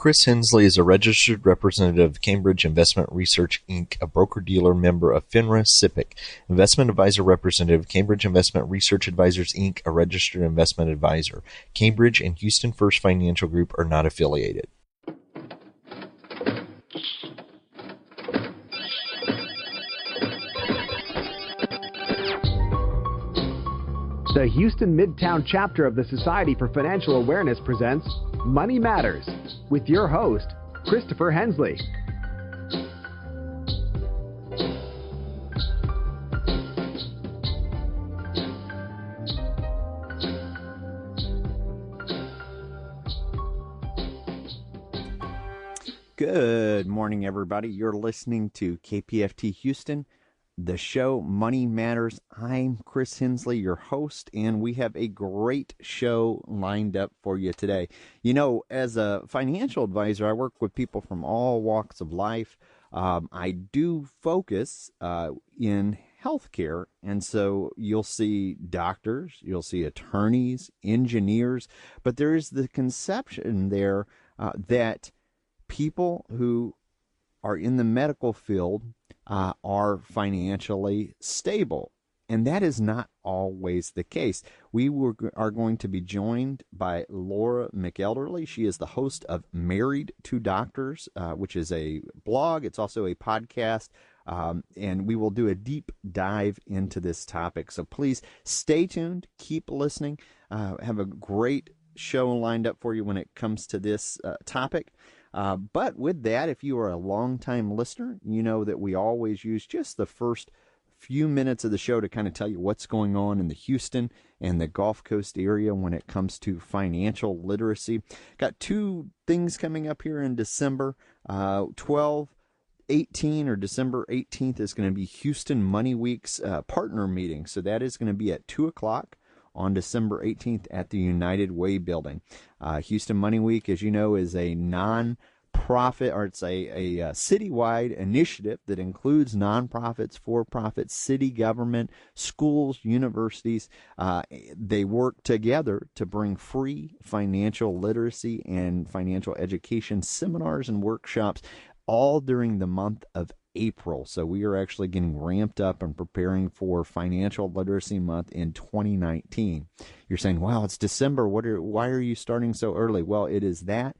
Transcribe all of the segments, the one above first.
Chris Hensley is a registered representative of Cambridge Investment Research, Inc., a broker-dealer member of FINRA SIPC, investment advisor representative of Cambridge Investment Research Advisors, Inc., a registered investment advisor. Cambridge and Houston First Financial Group are not affiliated. The Houston Midtown chapter of the Society for Financial Awareness presents Money Matters with your host, Christopher Hensley. Good morning, everybody. You're listening to KPFT Houston, the show Money Matters. I'm Chris Hensley, your host, and we have a great show lined up for you today. You know, as a financial advisor, I work with people from all walks of life. I do focus in healthcare, and so you'll see doctors, you'll see attorneys, engineers, but there is the conception there that people who are in the medical field are financially stable, and that is not always the case. We are going to be joined by Lara McElderry. She is the host of Married to Doctors, which is a blog. It's also a podcast, and we will do a deep dive into this topic. So please stay tuned, keep listening, have a great show lined up for you when it comes to this topic. But with that, if you are a longtime listener, you know that we always use just the first few minutes of the show to kind of tell you what's going on in the Houston and the Gulf Coast area when it comes to financial literacy. Got two things coming up here in December. 12/18 or December 18th is going to be Houston Money Week's partner meeting. So that is going to be at 2 o'clock. On December 18th at the United Way building. Houston Money Week, as you know, is a non-profit, or it's a citywide initiative that includes nonprofits, for-profits, city government, schools, universities. They work together to bring free financial literacy and financial education seminars and workshops all during the month of April. So we are actually getting ramped up and preparing for Financial Literacy Month in 2019. You're saying, wow, it's December. Why are you starting so early? Well, it is that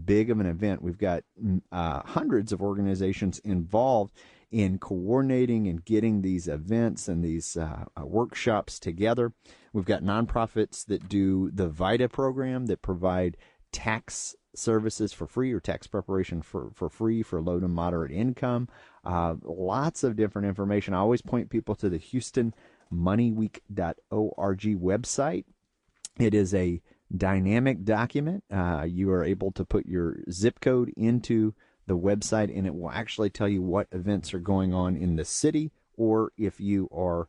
big of an event. We've got hundreds of organizations involved in coordinating and getting these events and these workshops together. We've got nonprofits that do the VITA program that provide tax services for free, or tax preparation for free for low to moderate income. Lots of different information. I always point people to the HoustonMoneyWeek.org website. It is a dynamic document. You are able to put your zip code into the website, and it will actually tell you what events are going on in the city, or if you are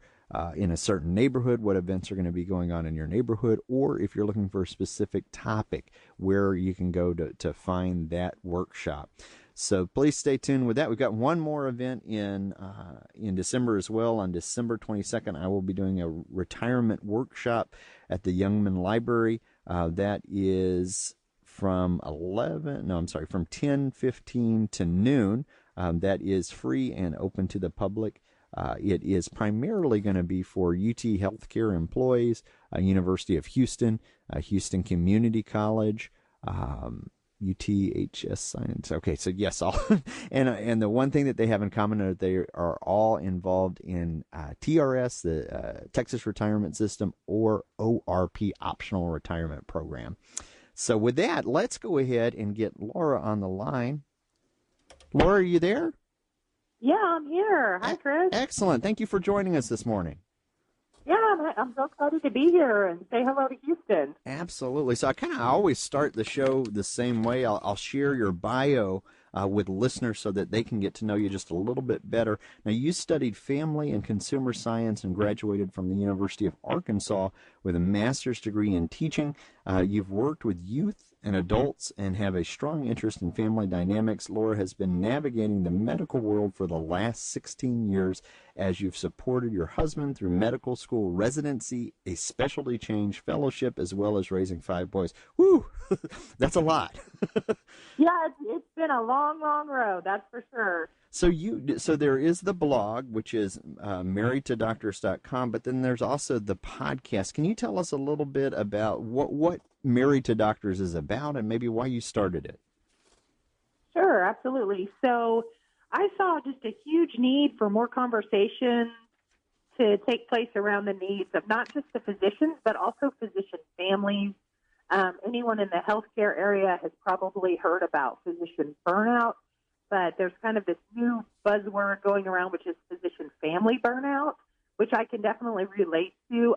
in a certain neighborhood, what events are going to be going on in your neighborhood, or if you're looking for a specific topic, where you can go to find that workshop. So please stay tuned with that. We've got one more event in December as well. On December 22nd, I will be doing a retirement workshop at the Youngman Library. That is from 10:15 to noon. That is free and open to the public. It is primarily going to be for UT Healthcare employees, University of Houston, Houston Community College, UTHS Science. Okay, so yes, all and the one thing that they have in common is they are all involved in TRS, the Texas Retirement System, or ORP, Optional Retirement Program. So with that, let's go ahead and get Lara on the line. Lara, are you there? Yeah, I'm here. Hi, Chris. Excellent. Thank you for joining us this morning. Yeah, I'm so excited to be here and say hello to Houston. Absolutely. So I kind of always start the show the same way. I'll share your bio with listeners so that they can get to know you just a little bit better. Now, you studied family and consumer science and graduated from the University of Arkansas with a master's degree in teaching. You've worked with youth and adults and have a strong interest in family dynamics. Lara has been navigating the medical world for the last 16 years as you've supported your husband through medical school residency, a specialty change fellowship, as well as raising 5 boys. Woo! That's a lot. Yeah, it's been a long, long road, that's for sure. So there is the blog, which is marriedtodoctors.com, but then there's also the podcast. Can you tell us a little bit about what Married to Doctors is about and maybe why you started it? Sure, absolutely. So I saw just a huge need for more conversation to take place around the needs of not just the physicians, but also physician families. Anyone in the healthcare area has probably heard about physician burnout, but there's kind of this new buzzword going around, which is physician family burnout, which I can definitely relate to.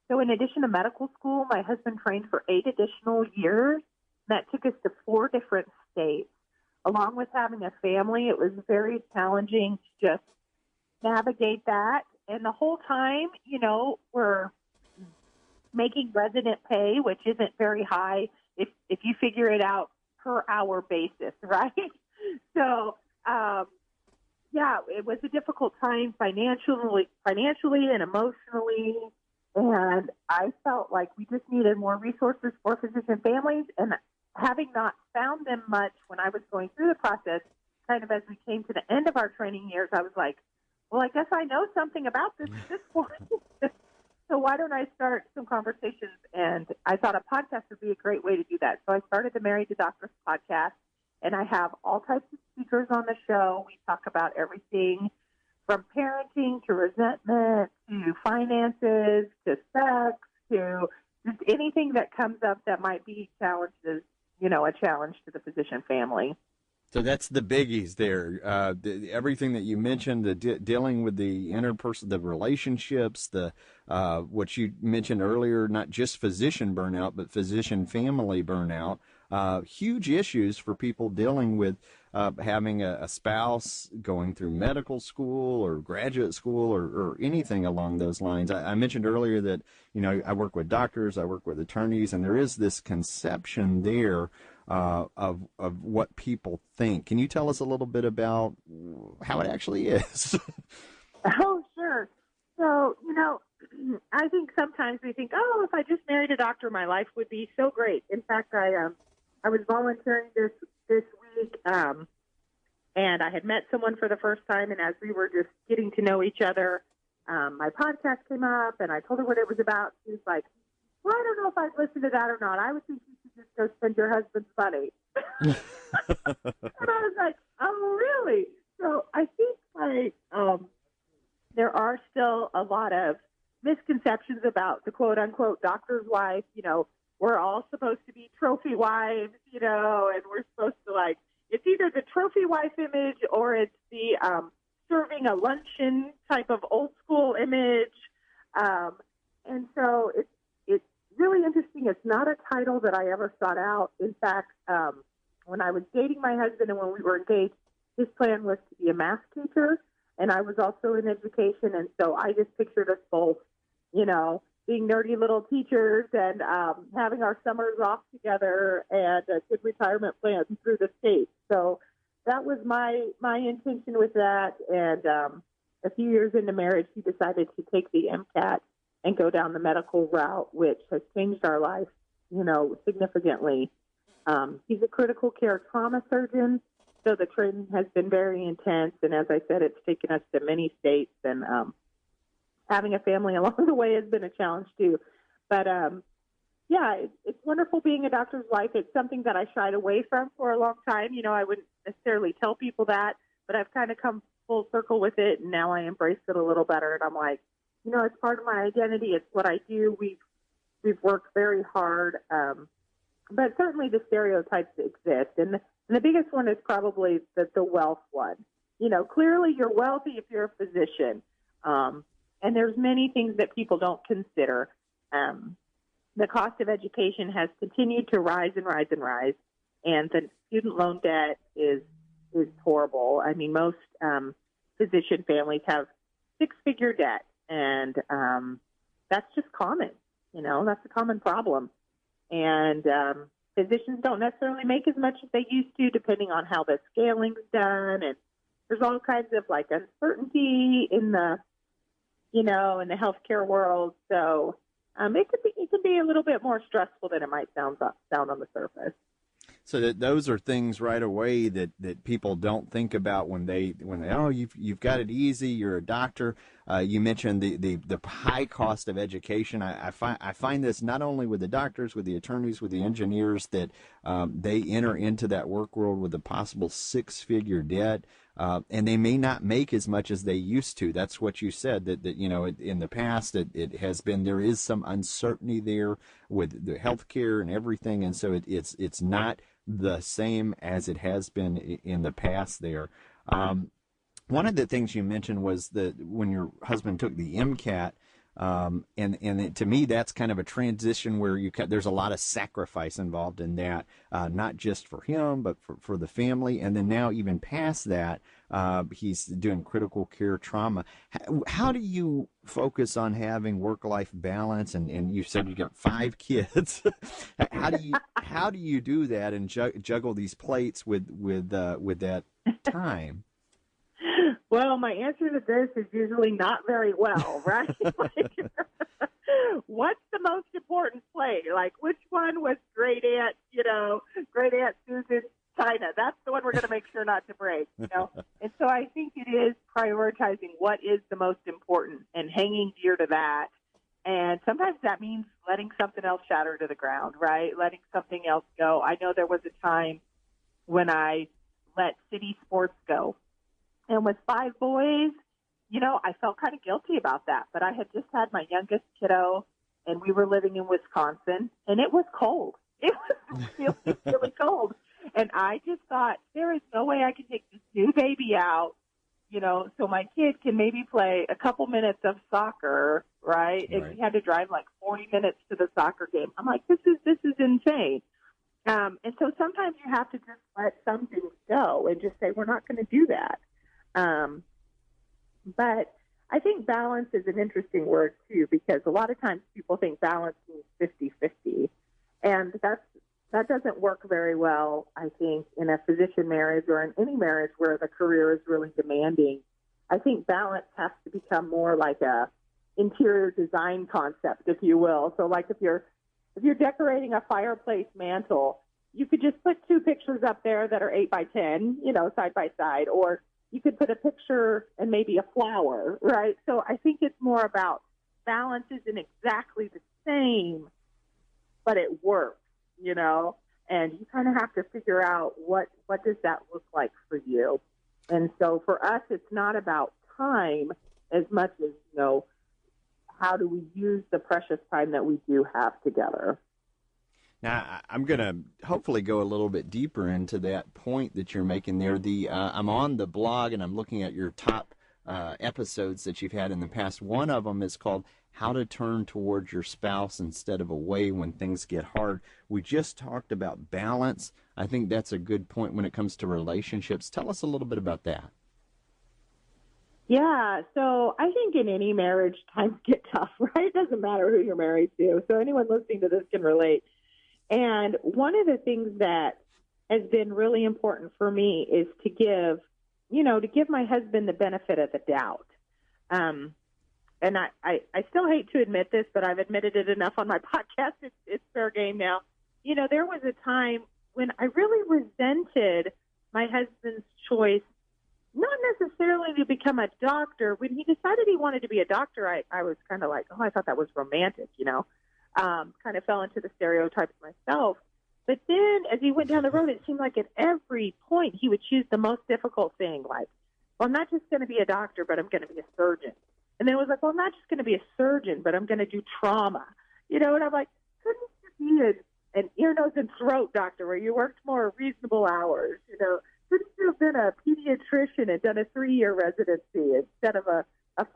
So in addition to medical school, my husband trained for 8 additional years. That took us to 4 different states. Along with having a family, it was very challenging to just navigate that. And the whole time, we're making resident pay, which isn't very high if you figure it out per hour basis, right? So, it was a difficult time financially and emotionally. And I felt like we just needed more resources for physician families. And having not found them much when I was going through the process, kind of as we came to the end of our training years, I was like, well, I guess I know something about this at this point. So why don't I start some conversations? And I thought a podcast would be a great way to do that. So I started the Married to Doctors podcast, and I have all types of speakers on the show. We talk about everything from parenting to resentment to finances to sex to just anything that comes up that might be challenges, a challenge to the physician family. So that's the biggies there. Everything that you mentioned, dealing with the the relationships, the what you mentioned earlier, not just physician burnout, but physician family burnout. Huge issues for people dealing with having a spouse going through medical school or graduate school or anything along those lines. I mentioned earlier that, I work with doctors, I work with attorneys, and there is this conception there of what people think. Can you tell us a little bit about how it actually is? Oh, sure. So, I think sometimes we think, if I just married a doctor, my life would be so great. In fact, I was volunteering this week, and I had met someone for the first time, and as we were just getting to know each other, my podcast came up, and I told her what it was about. She was like, well, I don't know if I'd listen to that or not. I would think you should just go spend your husband's money. And I was like, oh, really? So I think there are still a lot of misconceptions about the quote-unquote doctor's wife. We're all supposed to be trophy wives, and we're supposed to, it's either the trophy wife image or it's the serving a luncheon type of old-school image. And so it's really interesting. It's not a title that I ever sought out. In fact, when I was dating my husband and when we were engaged, his plan was to be a math teacher, and I was also in education, and so I just pictured us both, being nerdy little teachers and having our summers off together and a good retirement plan through the state. So that was my intention with that, and a few years into marriage, he decided to take the MCAT and go down the medical route, which has changed our life, significantly. He's a critical care trauma surgeon, so the training has been very intense. And as I said, it's taken us to many states, and having a family along the way has been a challenge too. But it's wonderful being a doctor's wife. It's something that I shied away from for a long time. I wouldn't necessarily tell people that, but I've kind of come full circle with it, and now I embrace it a little better. And I'm like, it's part of my identity. It's what I do. We've worked very hard, but certainly the stereotypes exist, and the biggest one is probably the wealth one. Clearly you're wealthy if you're a physician, and there's many things that people don't consider. The cost of education has continued to rise and rise and rise, and the student loan debt is horrible. I mean, most physician families have 6-figure debt. And that's just common, that's a common problem. And physicians don't necessarily make as much as they used to, depending on how the scaling's done. And there's all kinds of uncertainty in the, in the healthcare world. So it could be a little bit more stressful than it might sound on the surface. So that those are things right away that people don't think about when they oh, you've got it easy, you're a doctor. You mentioned the high cost of education. I find this not only with the doctors, with the attorneys, with the engineers, that they enter into that work world with a possible 6-figure debt. And they may not make as much as they used to. That's what you said, that in the past it has been, there is some uncertainty there with the healthcare and everything. And so it's not the same as it has been in the past there. One of the things you mentioned was that when your husband took the MCAT, to me, that's kind of a transition where there's a lot of sacrifice involved in that, not just for him, but for the family. And then now even past that, he's doing critical care trauma. How do you focus on having work-life balance? And you said you got 5 kids. How do you do that and juggle these plates with that time? Well, my answer to this is usually not very well, right? Like, what's the most important play? Like, which one was Great Aunt Susan's China? That's the one we're going to make sure not to break, And so I think it is prioritizing what is the most important and hanging dear to that. And sometimes that means letting something else shatter to the ground, right? Letting something else go. I know there was a time when I let city sports go. And with 5 boys, I felt kind of guilty about that. But I had just had my youngest kiddo, and we were living in Wisconsin, and it was cold. It was really, really cold. And I just thought, there is no way I can take this new baby out, so my kid can maybe play a couple minutes of soccer, right? And we had to drive like 40 minutes to the soccer game. I'm like, this is insane. And so sometimes you have to just let some things go and just say, we're not going to do that. But I think balance is an interesting word, too, because a lot of times people think balance means 50-50. And that doesn't work very well, I think, in a physician marriage or in any marriage where the career is really demanding. I think balance has to become more like a interior design concept, if you will. So like if you're decorating a fireplace mantle, you could just put 2 pictures up there that are 8 by 10, side by side, or you could put a picture and maybe a flower, right? So I think it's more about balance isn't exactly the same, but it works, and you kind of have to figure out what does that look like for you. And so for us, it's not about time as much as, how do we use the precious time that we do have together. Now, I'm going to hopefully go a little bit deeper into that point that you're making there. I'm on the blog, and I'm looking at your top episodes that you've had in the past. One of them is called How to Turn Towards Your Spouse Instead of Away When Things Get Hard. We just talked about balance. I think that's a good point when it comes to relationships. Tell us a little bit about that. Yeah, so I think in any marriage, times get tough, right? It doesn't matter who you're married to. So anyone listening to this can relate. And one of the things that has been really important for me is to give my husband the benefit of the doubt. And I still hate to admit this, but I've admitted it enough on my podcast. It's fair game now. There was a time when I really resented my husband's choice, not necessarily to become a doctor. When he decided he wanted to be a doctor, I was kind of like, oh, I thought that was romantic, kind of fell into the stereotypes myself. But then as he went down the road, it seemed like at every point he would choose the most difficult thing, like, well, I'm not just going to be a doctor, but I'm going to be a surgeon. And then it was like, well, I'm not just going to be a surgeon, but I'm going to do trauma. And I'm like, couldn't you be an ear, nose, and throat doctor where you worked more reasonable hours? Couldn't you have been a pediatrician and done a 3-year residency instead of a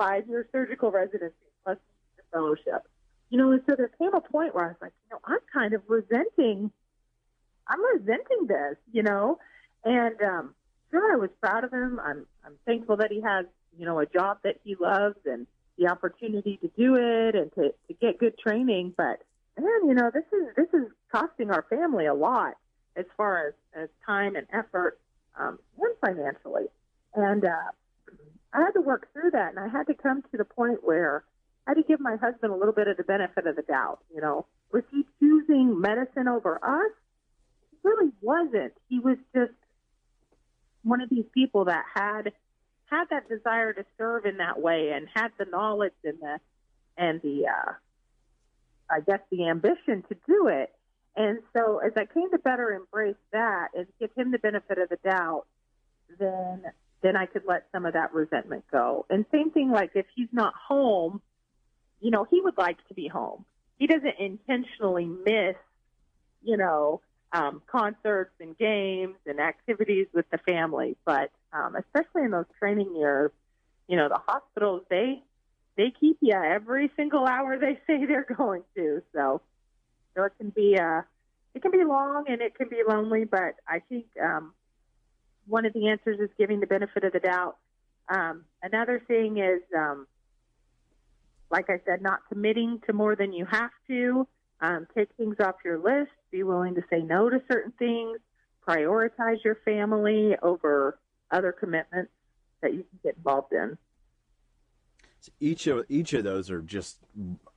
5-year surgical residency plus a fellowship? And so there came a point where I was like, I'm kind of resenting this, and sure, I was proud of him. I'm thankful that he has, a job that he loves and the opportunity to do it and to get good training. But man, this is costing our family a lot as far as time and effort and financially. And I had to work through that, and I had to come to the point where I had to give my husband a little bit of the benefit of the doubt. Was he choosing medicine over us? really wasn't. He was just one of these people that had that desire to serve in that way and had the knowledge and the I guess the ambition to do it. And so as I came to better embrace that and give him the benefit of the doubt, then I could let some of that resentment go. And same thing, like if he's not home, he would like to be home. He doesn't intentionally miss, concerts and games and activities with the family. But especially in those training years, the hospitals, they keep you every single hour they say they're going to. So it can be long and it can be lonely, but I think one of the answers is giving the benefit of the doubt. Another thing is, like I said, not committing to more than you have to. Take things off your list. Be willing to say no to certain things. Prioritize your family over other commitments that you can get involved in. Each of those are just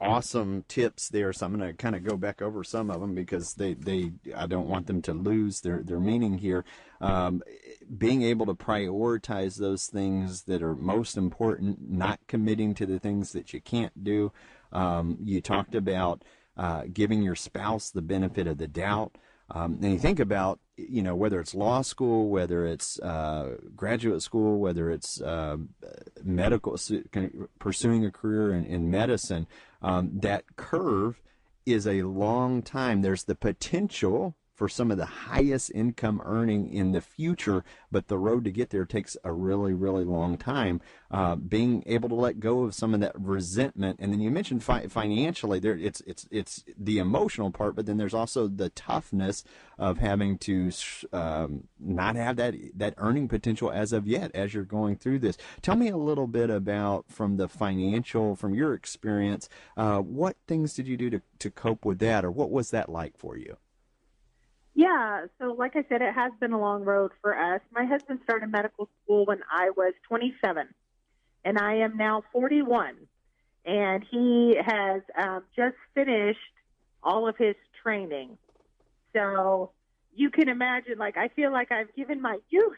awesome tips there. So I'm going to kind of go back over some of them because I don't want them to lose their meaning here. Being able to prioritize those things that are most important, not committing to the things that you can't do. You talked about giving your spouse the benefit of the doubt. And you think about, whether it's law school, whether it's graduate school, whether it's medical, pursuing a career in medicine, that curve is a long time. There's the potential for some of the highest income earning in the future, but the road to get there takes a really, really long time. Being able to let go of some of that resentment, and then you mentioned financially, there it's the emotional part, but then there's also the toughness of having to not have that earning potential as of yet as you're going through this. Tell me a little bit about from your experience, what things did you do to cope with that, or what was that like for you? Yeah, so like I said, it has been a long road for us. My husband started medical school when I was 27, and I am now 41. And he has just finished all of his training. So you can imagine, I feel like I've given my youth.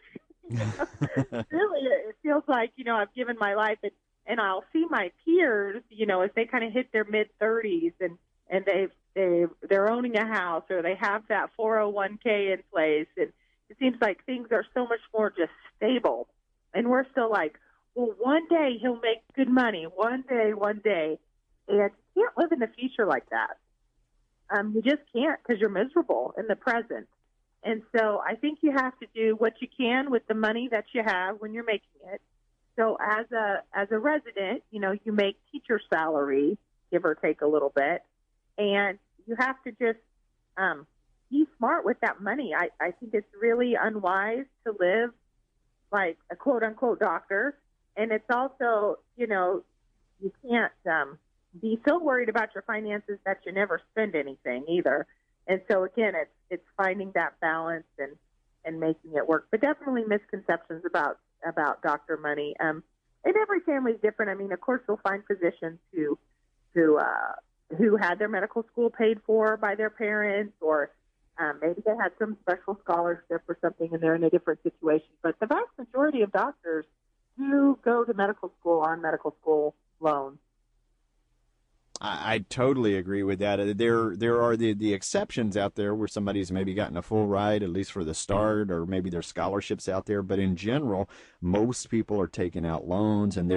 Really, it feels like, I've given my life. And I'll see my peers, as they kind of hit their mid-30s and they're owning a house or they have that 401k in place. And it seems like things are so much more just stable. And we're still like, well, one day he'll make good money. One day. And you can't live in the future like that. You just can't because you're miserable in the present. And so I think you have to do what you can with the money that you have when you're making it. So as a resident, you make teacher salary, give or take a little bit. And you have to just be smart with that money. I think it's really unwise to live like a quote-unquote doctor. And it's also, you can't be so worried about your finances that you never spend anything either. And so, again, it's finding that balance and making it work. But definitely misconceptions about doctor money. And every family is different. I mean, of course, you'll find physicians who had their medical school paid for by their parents, or maybe they had some special scholarship or something and they're in a different situation. But the vast majority of doctors do go to medical school on medical school loans. I totally agree with that. There are the exceptions out there where somebody's maybe gotten a full ride, at least for the start, or maybe there's scholarships out there. But in general, most people are taking out loans, and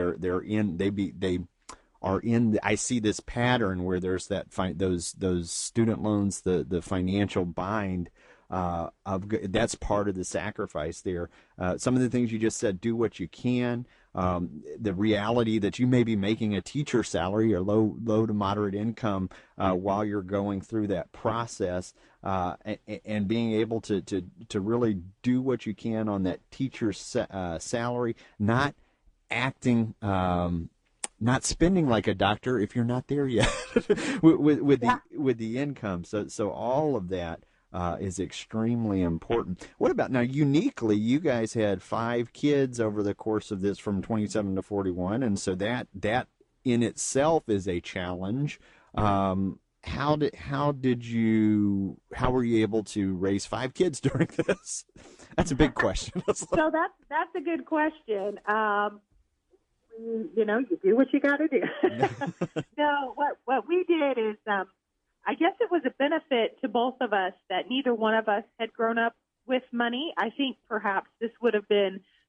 I see this pattern where there's those student loans, the financial bind that's part of the sacrifice there. Some of the things you just said, do what you can. The reality that you may be making a teacher salary or low to moderate income while you're going through that process, and being able to really do what you can on that teacher's salary, not acting. Not spending like a doctor if you're not there yet with the income. So all of that is extremely important. What about now? Uniquely, you guys had 5 kids over the course of this, from 27 to 41, and so that in itself is a challenge. how were you able to raise 5 kids during this? That's a big question. So that's a good question. You do what you got to do. No, what we did is, I guess it was a benefit to both of us that neither one of us had grown up with money. I think perhaps this would have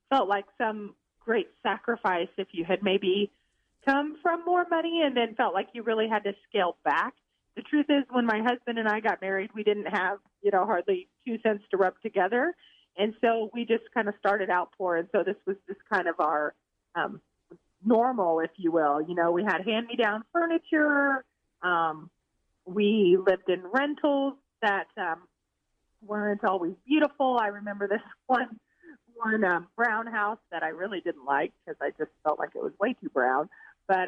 felt like some great sacrifice if you had maybe come from more money and then felt like you really had to scale back. The truth is, when my husband and I got married, we didn't have, hardly 2 cents to rub together. And so we just kind of started out poor. And so this was just kind of our normal, if you will. We had hand-me-down furniture. We lived in rentals that weren't always beautiful. I remember this one brown house that I really didn't like because I just felt like it was way too brown. But,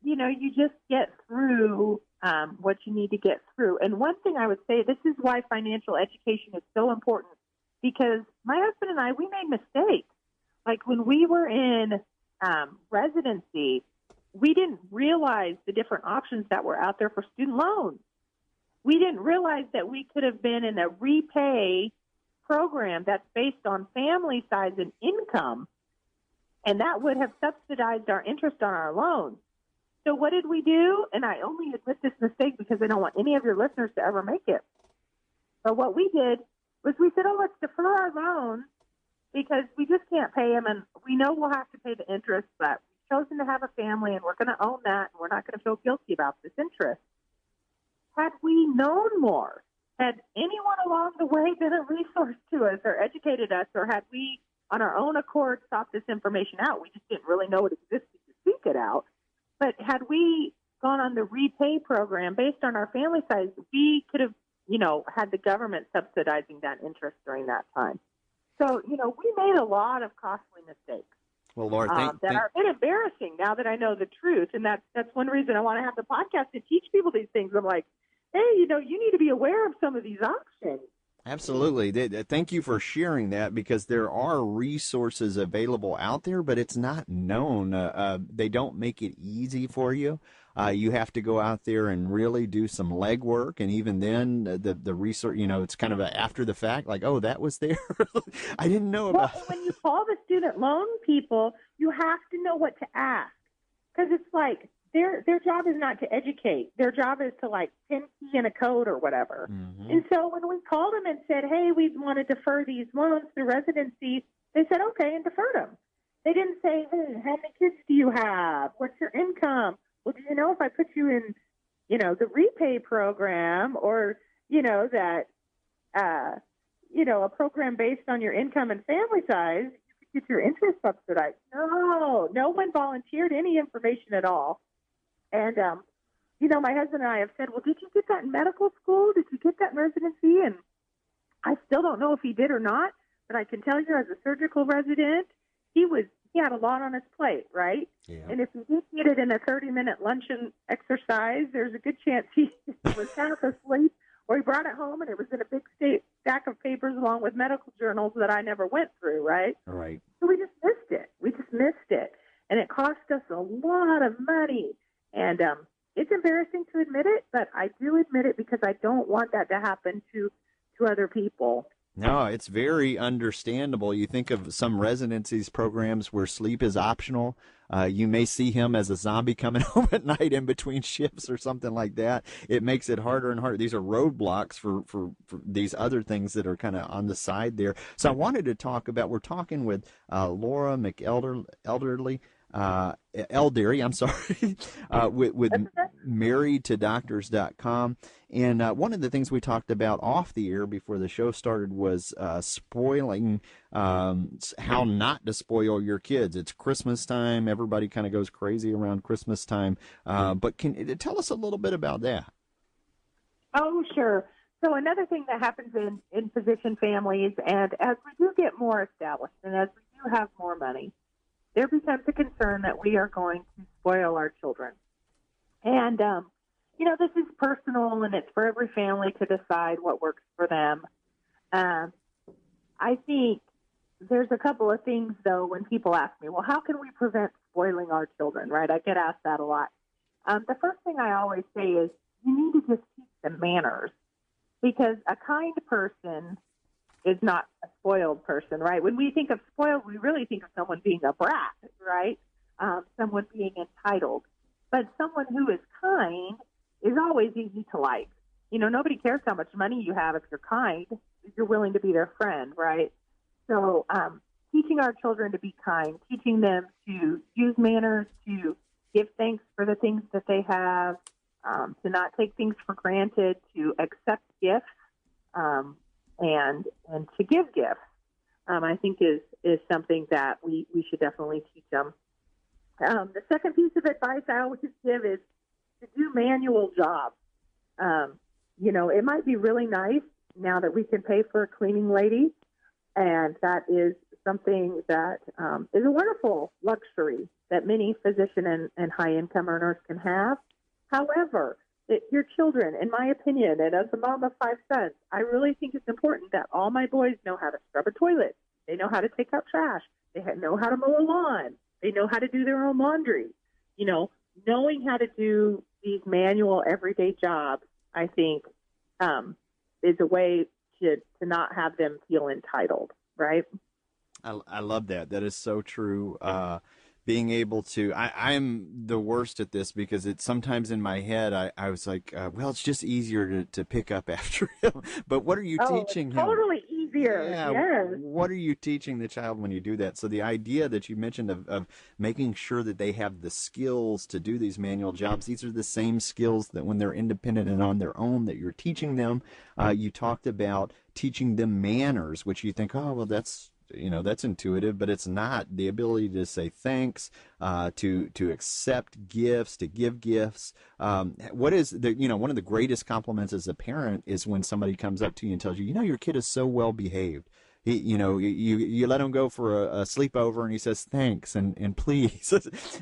you just get through what you need to get through. And one thing I would say, this is why financial education is so important, because my husband and I, we made mistakes. Like when we were in residency, we didn't realize the different options that were out there for student loans. We didn't realize that we could have been in a repay program that's based on family size and income, and that would have subsidized our interest on our loans. So what did we do? And I only admit this mistake because I don't want any of your listeners to ever make it. But what we did was we said, let's defer our loans because we just can't pay them, and we know we'll have to pay the interest, but we've chosen to have a family, and we're going to own that, and we're not going to feel guilty about this interest. Had we known more, had anyone along the way been a resource to us or educated us, or had we on our own accord sought this information out, we just didn't really know it existed to seek it out. But had we gone on the repay program based on our family size, we could have, had the government subsidizing that interest during that time. So, we made a lot of costly mistakes. Well, Laura, that are a bit embarrassing now that I know the truth. And that's one reason I want to have the podcast to teach people these things. I'm like, hey, you need to be aware of some of these options. Absolutely. Thank you for sharing that, because there are resources available out there, but it's not known. They don't make it easy for you. You have to go out there and really do some legwork, and even then, the resource, it's kind of after the fact, like, oh, that was there. I didn't know about. Well, when you call the student loan people, you have to know what to ask, because it's like their job is not to educate. Their job is to pin key in a code or whatever. Mm-hmm. And so when we called them and said, hey, we want to defer these loans through residency, they said, okay, and deferred them. They didn't say, how many kids do you have? What's your income? Well, do you know if I put you in, the repay program or, that, a program based on your income and family size, you could get your interest subsidized? No one volunteered any information at all. And, my husband and I have said, well, did you get that in medical school? Did you get that in residency? And I still don't know if he did or not, but I can tell you as a surgical resident, he had a lot on his plate, right? Yeah. And if he did get it in a 30-minute luncheon exercise, there's a good chance he was half asleep, or he brought it home and it was in a big stack of papers along with medical journals that I never went through, right? Right. So we just missed it. And it cost us a lot of money. And it's embarrassing to admit it, but I do admit it because I don't want that to happen to other people. No, it's very understandable. You think of some residencies programs where sleep is optional. You may see him as a zombie coming home at night in between shifts or something like that. It makes it harder and harder. These are roadblocks for these other things that are kind of on the side there. So I wanted to talk about, we're talking with Lara McElderry, I'm sorry, with marriedtodoctors.com. And one of the things we talked about off the air before the show started was spoiling, how not to spoil your kids. It's Christmas time. Everybody kind of goes crazy around Christmas time. But can you tell us a little bit about that? Oh, sure. So another thing that happens in physician families, and as we do get more established and as we do have more money, there becomes a concern that we are going to spoil our children. And, this is personal, and it's for every family to decide what works for them. I think there's a couple of things, though, when people ask me, well, how can we prevent spoiling our children, right? I get asked that a lot. The first thing I always say is you need to just teach them manners, because a kind person is not a spoiled person, right? When we think of spoiled, we really think of someone being a brat, right? Someone being entitled. But someone who is kind is always easy to like. Nobody cares how much money you have if you're kind, if you're willing to be their friend, right? So teaching our children to be kind, teaching them to use manners, to give thanks for the things that they have, to not take things for granted, to accept gifts, and to give gifts, I think is something that we should definitely teach them. The second piece of advice I always give is to do manual jobs. It might be really nice now that we can pay for a cleaning lady, and that is something that is a wonderful luxury that many physician and high-income earners can have. However, your children, in my opinion, and as a mom of 5 sons, I really think it's important that all my boys know how to scrub a toilet. They know how to take out trash. They know how to mow a lawn. They know how to do their own laundry. Knowing how to do these manual everyday jobs, I think, is a way to not have them feel entitled, right? I love that. That is so true. Being able to, I'm the worst at this because it's sometimes in my head, I was like, well, it's just easier to pick up after him. But what are you teaching him? Totally easier. Yeah, yes. What are you teaching the child when you do that? So the idea that you mentioned of making sure that they have the skills to do these manual jobs, these are the same skills that when they're independent and on their own that you're teaching them. You talked about teaching them manners, which you think, oh, well, that's intuitive, but it's not. The ability to say thanks, to accept gifts, to give gifts. What is one of the greatest compliments as a parent is when somebody comes up to you and tells you, your kid is so well behaved. You let him go for a sleepover and he says thanks and please.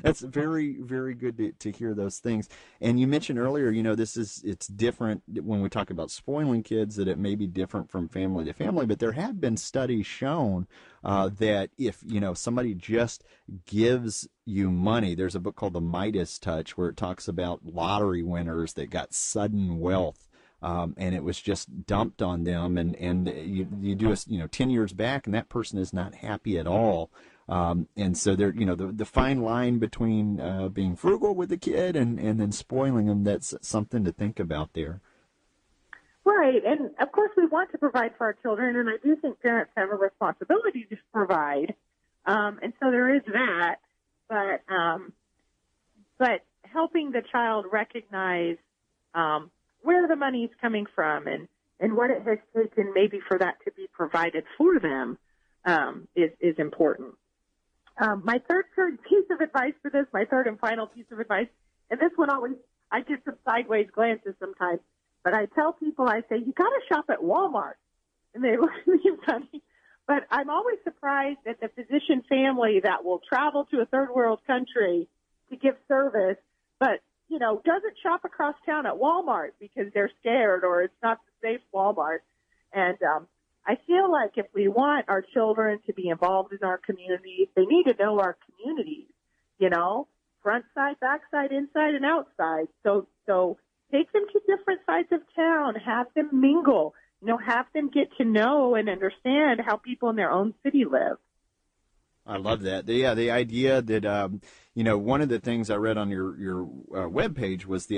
That's very, very good to hear those things. And you mentioned earlier, it's different when we talk about spoiling kids, that it may be different from family to family, but there have been studies shown that if, somebody just gives you money, there's a book called The Midas Touch where it talks about lottery winners that got sudden wealth. And it was just dumped on them, and you do 10 years back, and that person is not happy at all. And so there, the fine line between being frugal with the kid and then spoiling them, that's something to think about there. Right, and of course we want to provide for our children, and I do think parents have a responsibility to provide, and so there is that. But helping the child recognize where the money is coming from and what it has taken maybe for that to be provided for them is important. My third piece of advice for this, my third and final piece of advice, and this one always, I get some sideways glances sometimes, but I tell people, I say, you got to shop at Walmart. And they look at me funny. But I'm always surprised at the physician family that will travel to a third world country to give service, but doesn't shop across town at Walmart because they're scared or it's not the safe Walmart. And I feel like if we want our children to be involved in our communities, they need to know our communities, front side, back side, inside, and outside. So take them to different sides of town, have them mingle, have them get to know and understand how people in their own city live. I love that. The idea that, one of the things I read on your webpage was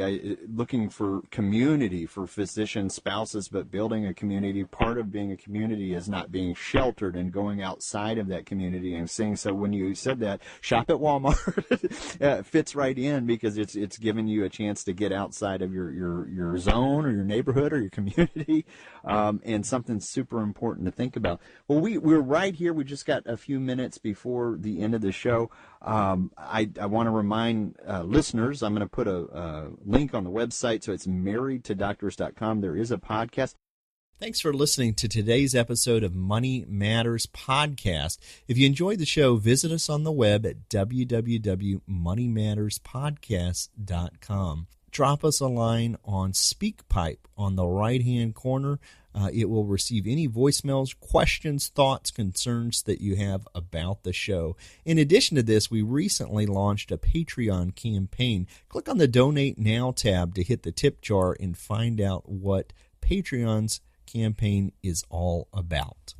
looking for community for physician spouses, but building a community. Part of being a community is not being sheltered and going outside of that community and seeing. So when you said that, shop at Walmart, it fits right in because it's giving you a chance to get outside of your zone or your neighborhood or your community, and something super important to think about. Well, we're right here. We just got a few minutes before the end of the show. I want to remind listeners, I'm going to put a link on the website, so it's marriedtodoctors.com. There is a podcast. Thanks for listening to today's episode of Money Matters Podcast. If you enjoyed the show, visit us on the web at www.moneymatterspodcast.com. drop us a line on SpeakPipe on the right-hand corner. It will receive any voicemails, questions, thoughts, concerns that you have about the show. In addition to this, we recently launched a Patreon campaign. Click on the Donate Now tab to hit the tip jar and find out what Patreon's campaign is all about.